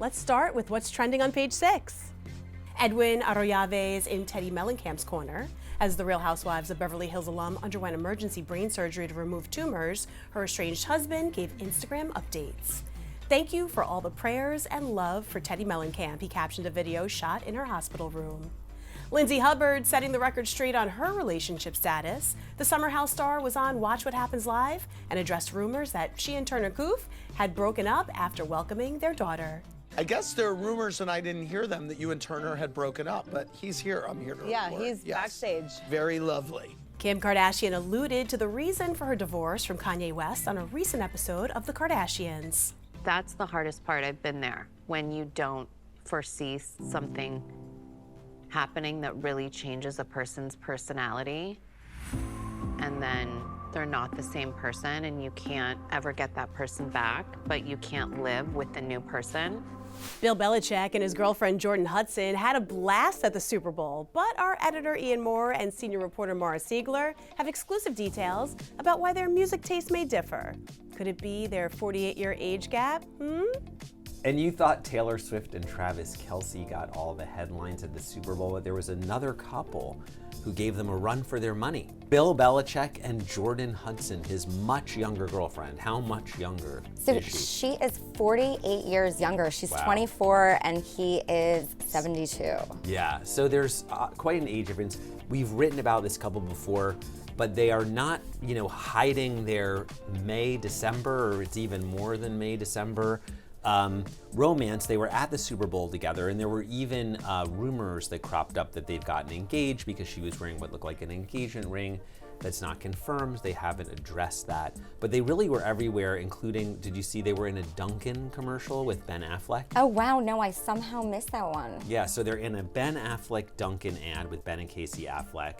Let's start with what's trending on page 6. Edwin Arroyave is in Teddi Mellencamp's corner. As the Real Housewives of Beverly Hills alum underwent emergency brain surgery to remove tumors, her estranged husband gave Instagram updates. "Thank you for all the prayers and love for Teddi Mellencamp," he captioned a video shot in her hospital room. Lindsay Hubbard setting the record straight on her relationship status. The Summer House star was on Watch What Happens Live and addressed rumors that she and Turner Koof had broken up after welcoming their daughter. I guess there are rumors, and I didn't hear them, that you and Turner had broken up, but he's here. I'm here to report. Yeah, he's backstage. Very lovely. Kim Kardashian alluded to the reason for her divorce from Kanye West on a recent episode of The Kardashians. That's the hardest part. I've been there. When you don't foresee something happening that really changes a person's personality, and then they're not the same person, and you can't ever get that person back, but you can't live with the new person. Bill Belichick and his girlfriend Jordan Hudson had a blast at the Super Bowl, but our editor Ian Moore and senior reporter Mara Siegler have exclusive details about why their music tastes may differ. Could it be their 48-year age gap? And you thought Taylor Swift and Travis Kelce got all the headlines at the Super Bowl, but there was another couple who gave them a run for their money. Bill Belichick and Jordan Hudson, his much younger girlfriend. How much younger is she? She is 48 years younger. She's 24 and he is 72. Yeah, so there's quite an age difference. We've written about this couple before, but they are not, hiding their May, December, or it's even more than May, December romance. They were at the Super Bowl together, and there were even rumors that cropped up that they've gotten engaged because she was wearing what looked like an engagement ring. That's not confirmed. They haven't addressed that. But they really were everywhere, including, did you see they were in a Dunkin' commercial with Ben Affleck? Oh wow, no, I somehow missed that one. Yeah, so they're in a Ben Affleck Dunkin' ad with Ben and Casey Affleck.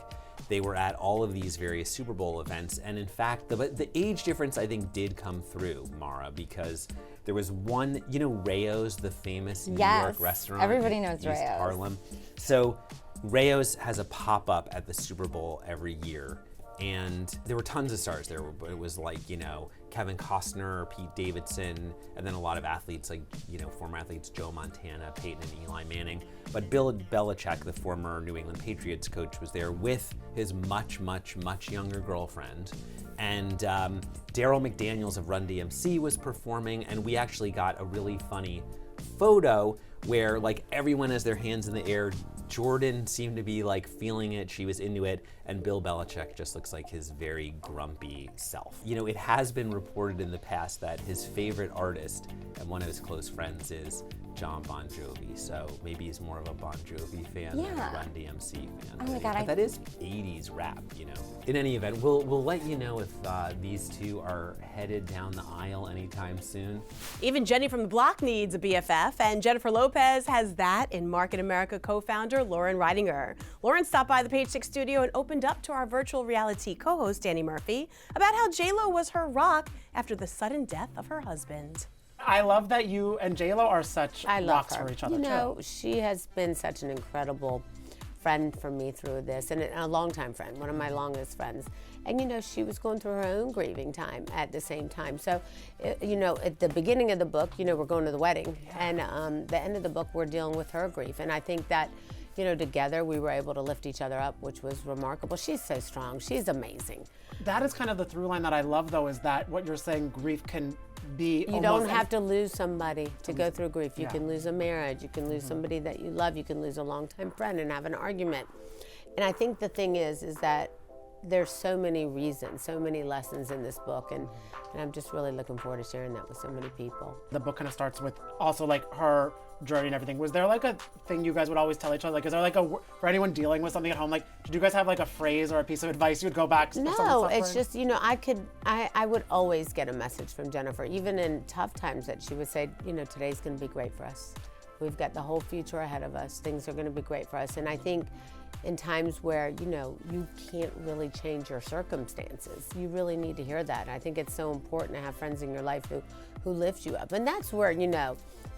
They were at all of these various Super Bowl events, and in fact, the age difference I think did come through, Mara, because there was one, Rayo's, the famous New York restaurant. Everybody knows East Rayo's. Harlem. So Rayo's has a pop-up at the Super Bowl every year, and there were tons of stars there. It was like, Kevin Costner, Pete Davidson, and then a lot of athletes like, former athletes, Joe Montana, Peyton and Eli Manning. But Bill Belichick, the former New England Patriots coach, was there with his much, much, much younger girlfriend. And Daryl McDaniels of Run DMC was performing, and we actually got a really funny photo where everyone has their hands in the air. Jordan seemed to be feeling it, she was into it, and Bill Belichick just looks like his very grumpy self. It has been reported in the past that his favorite artist and one of his close friends is John Bon Jovi, so maybe he's more of a Bon Jovi fan than a Run DMC fan. Oh my God, but that is 80s rap, In any event, we'll let you know if these two are headed down the aisle anytime soon. Even Jenny from the Block needs a BFF, and Jennifer Lopez has that in Market America co-founder Lauren Reidinger. Lauren stopped by the Page 6 studio and opened up to our virtual reality co-host Danny Murphy about how J-Lo was her rock after the sudden death of her husband. I love that you and J-Lo are such rocks for each other, too. She has been such an incredible friend for me through this, and a longtime friend, one of my longest friends. And, she was going through her own grieving time at the same time. So, at the beginning of the book, we're going to the wedding, and the end of the book, we're dealing with her grief. And I think that, together we were able to lift each other up, which was remarkable. She's so strong. She's amazing. That is kind of the through line that I love, though, is that what you're saying, grief can be You don't have to lose somebody to go through grief. You can lose a marriage. You can lose somebody that you love. You can lose a longtime friend and have an argument. And I think the thing is that there's so many reasons, so many lessons in this book, and I'm just really looking forward to sharing that with so many people. The book kind of starts with also her journey and everything. Was there a thing you guys would always tell each other? Is there for anyone dealing with something at home, did you guys have a phrase or a piece of advice you'd go back to? No, it's just, I would always get a message from Jennifer, even in tough times, that she would say, today's gonna be great for us. We've got the whole future ahead of us. Things are gonna be great for us. And I think in times where, you can't really change your circumstances, you really need to hear that. And I think it's so important to have friends in your life who lift you up. And that's where,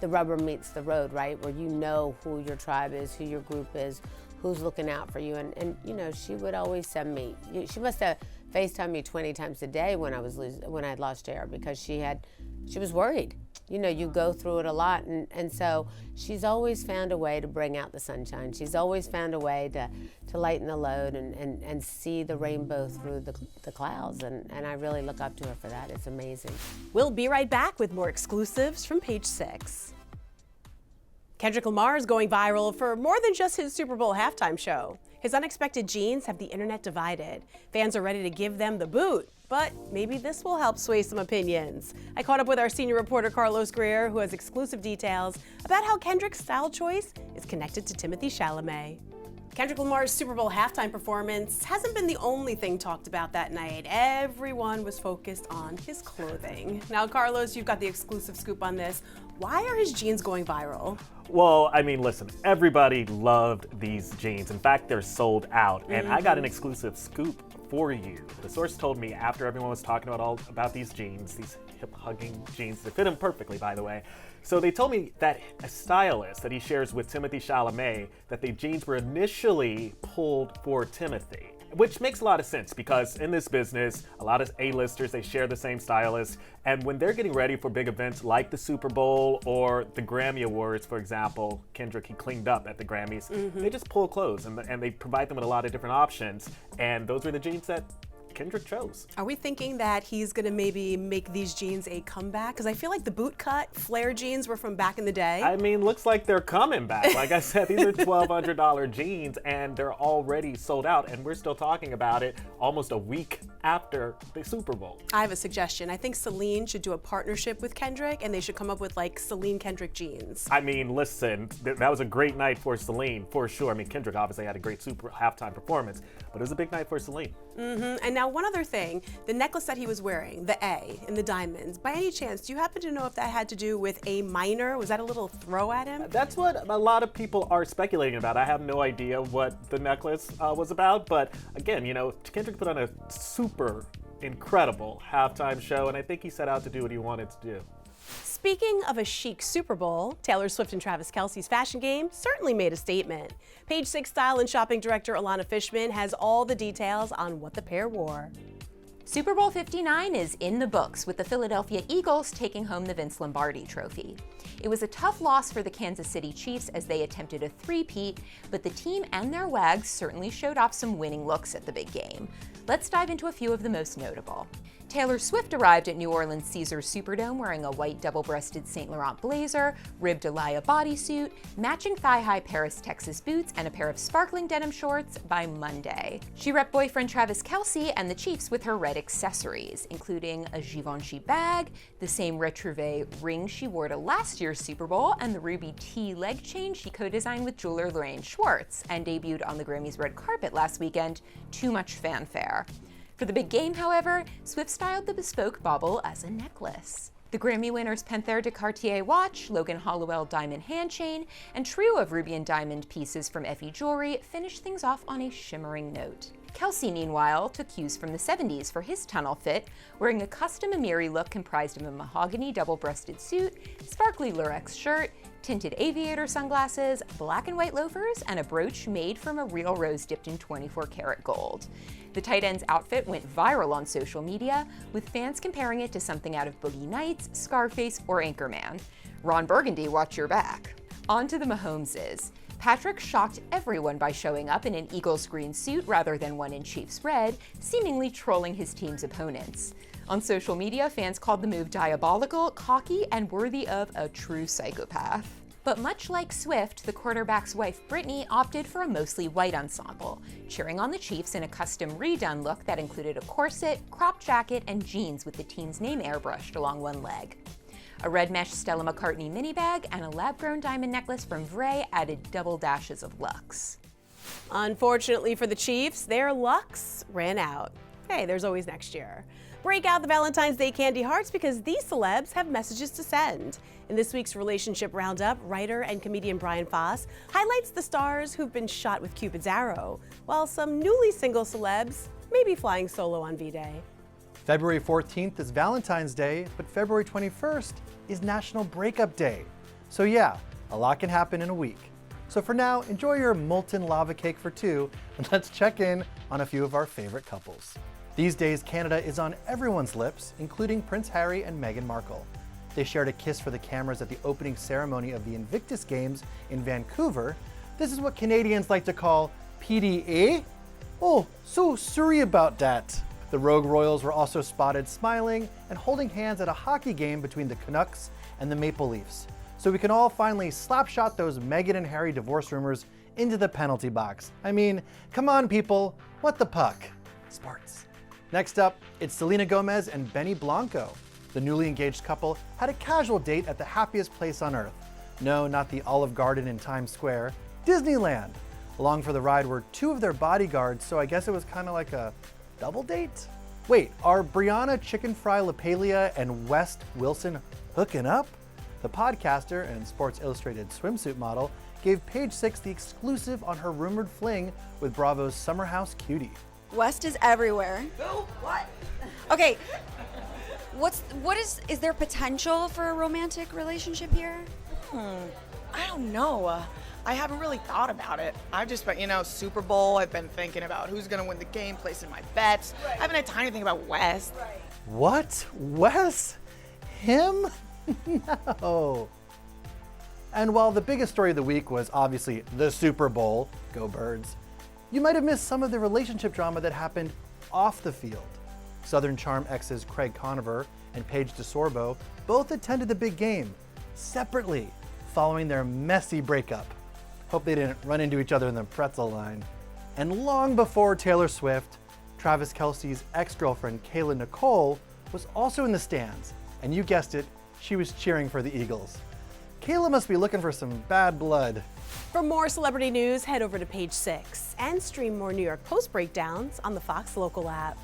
the rubber meets the road, right? Where who your tribe is, who your group is, who's looking out for you. And she would always send me, she must have FaceTimed me 20 times a day when I had lost JR, because she was worried. you know, you go through it a lot. And so she's always found a way to bring out the sunshine. She's always found a way to lighten the load and see the rainbow through the clouds. And I really look up to her for that. It's amazing. We'll be right back with more exclusives from Page 6. Kendrick Lamar is going viral for more than just his Super Bowl halftime show. His unexpected jeans have the internet divided. Fans are ready to give them the boot, but maybe this will help sway some opinions. I caught up with our senior reporter Carlos Greer, who has exclusive details about how Kendrick's style choice is connected to Timothée Chalamet. Kendrick Lamar's Super Bowl halftime performance hasn't been the only thing talked about that night. Everyone was focused on his clothing. Now, Carlos, you've got the exclusive scoop on this. Why are his jeans going viral? Well, I mean, listen, everybody loved these jeans. In fact, they're sold out. And I got an exclusive scoop for you. The source told me after everyone was talking about these jeans, these hip-hugging jeans, that fit him perfectly, by the way. So they told me that a stylist that he shares with Timothée Chalamet, that the jeans were initially pulled for Timothée. Which makes a lot of sense because in this business, a lot of A-listers, they share the same stylist. And when they're getting ready for big events like the Super Bowl or the Grammy Awards, for example, Kendrick, he cleaned up at the Grammys, they just pull clothes and they provide them with a lot of different options. And those were the jeans that Kendrick chose. Are we thinking that he's going to maybe make these jeans a comeback? Because I feel like the boot cut flare jeans were from back in the day. I mean, looks like they're coming back. Like I said, these are $1,200 jeans and they're already sold out. And we're still talking about it almost a week after the Super Bowl. I have a suggestion. I think Celine should do a partnership with Kendrick and they should come up with like Celine Kendrick jeans. I mean, listen, that was a great night for Celine, for sure. I mean, Kendrick obviously had a great Super halftime performance, but it was a big night for Celine. And now one other thing, the necklace that he was wearing, the A and the diamonds, by any chance, do you happen to know if that had to do with a minor? Was that a little throw at him? That's what a lot of people are speculating about. I have no idea what the necklace was about, but again, you know, Kendrick put on a super incredible halftime show, and I think he set out to do what he wanted to do. Speaking of a chic Super Bowl, Taylor Swift and Travis Kelce's fashion game certainly made a statement. Page 6 style and shopping director Alana Fishman has all the details on what the pair wore. Super Bowl 59 is in the books, with the Philadelphia Eagles taking home the Vince Lombardi trophy. It was a tough loss for the Kansas City Chiefs as they attempted a three-peat, but the team and their wags certainly showed off some winning looks at the big game. Let's dive into a few of the most notable. Taylor Swift arrived at New Orleans Caesars Superdome wearing a white double-breasted Saint Laurent blazer, ribbed Alaïa bodysuit, matching thigh-high Paris, Texas boots, and a pair of sparkling denim shorts by Monday. She repped boyfriend Travis Kelce and the Chiefs with her red accessories, including a Givenchy bag, the same retrouvé ring she wore to last year's Super Bowl, and the ruby T leg chain she co-designed with jeweler Lorraine Schwartz and debuted on the Grammys red carpet last weekend. Too much fanfare. For the big game, however, Swift styled the bespoke bauble as a necklace. The Grammy winner's Panthère de Cartier watch, Logan Hollowell diamond hand chain, and trio of ruby and diamond pieces from Effie Jewelry finished things off on a shimmering note. Kelce, meanwhile, took cues from the 70s for his tunnel fit, wearing a custom Amiri look comprised of a mahogany double-breasted suit, sparkly lurex shirt, tinted aviator sunglasses, black and white loafers, and a brooch made from a real rose dipped in 24-karat gold. The tight end's outfit went viral on social media, with fans comparing it to something out of Boogie Nights, Scarface, or Anchorman. Ron Burgundy, watch your back. On to the Mahomeses. Patrick shocked everyone by showing up in an Eagles green suit rather than one in Chiefs red, seemingly trolling his team's opponents. On social media, fans called the move diabolical, cocky, and worthy of a true psychopath. But much like Swift, the quarterback's wife Brittany opted for a mostly white ensemble, cheering on the Chiefs in a custom redone look that included a corset, cropped jacket, and jeans with the team's name airbrushed along one leg. A red mesh Stella McCartney mini bag and a lab-grown diamond necklace from Vray added double dashes of luxe. Unfortunately for the Chiefs, their lucks ran out. Hey, there's always next year. Break out the Valentine's Day candy hearts because these celebs have messages to send. In this week's Relationship Roundup, writer and comedian Brian Foss highlights the stars who've been shot with Cupid's arrow, while some newly single celebs may be flying solo on V-Day. February 14th is Valentine's Day, but February 21st is National Breakup Day. So yeah, a lot can happen in a week. So for now, enjoy your molten lava cake for two, and let's check in on a few of our favorite couples. These days, Canada is on everyone's lips, including Prince Harry and Meghan Markle. They shared a kiss for the cameras at the opening ceremony of the Invictus Games in Vancouver. This is what Canadians like to call PDA. Oh, so sorry about that. The Rogue Royals were also spotted smiling and holding hands at a hockey game between the Canucks and the Maple Leafs. So we can all finally slapshot those Meghan and Harry divorce rumors into the penalty box. I mean, come on people, what the puck? Sports. Next up, it's Selena Gomez and Benny Blanco. The newly engaged couple had a casual date at the happiest place on earth. No, not the Olive Garden in Times Square, Disneyland. Along for the ride were 2 of their bodyguards, so I guess it was kind of like a double date? Wait, are Brianna Chicken Fry LaPaglia and West Wilson hooking up? The podcaster and Sports Illustrated swimsuit model gave Page 6 the exclusive on her rumored fling with Bravo's Summer House cutie. West is everywhere. Who? What? Okay, is there potential for a romantic relationship here? I don't know. I haven't really thought about it. I've just been, Super Bowl, I've been thinking about who's gonna win the game, placing my bets. Right. I haven't had time to think about West. Right. What? Wes? Him? No. And while the biggest story of the week was obviously the Super Bowl, go Birds, you might have missed some of the relationship drama that happened off the field. Southern Charm exes Craig Conover and Paige DeSorbo both attended the big game separately following their messy breakup. Hope they didn't run into each other in the pretzel line. And long before Taylor Swift, Travis Kelce's ex-girlfriend Kayla Nicole was also in the stands, and you guessed it, she was cheering for the Eagles. Kayla must be looking for some bad blood. For more celebrity news, head over to Page 6 and stream more New York Post breakdowns on the Fox Local app.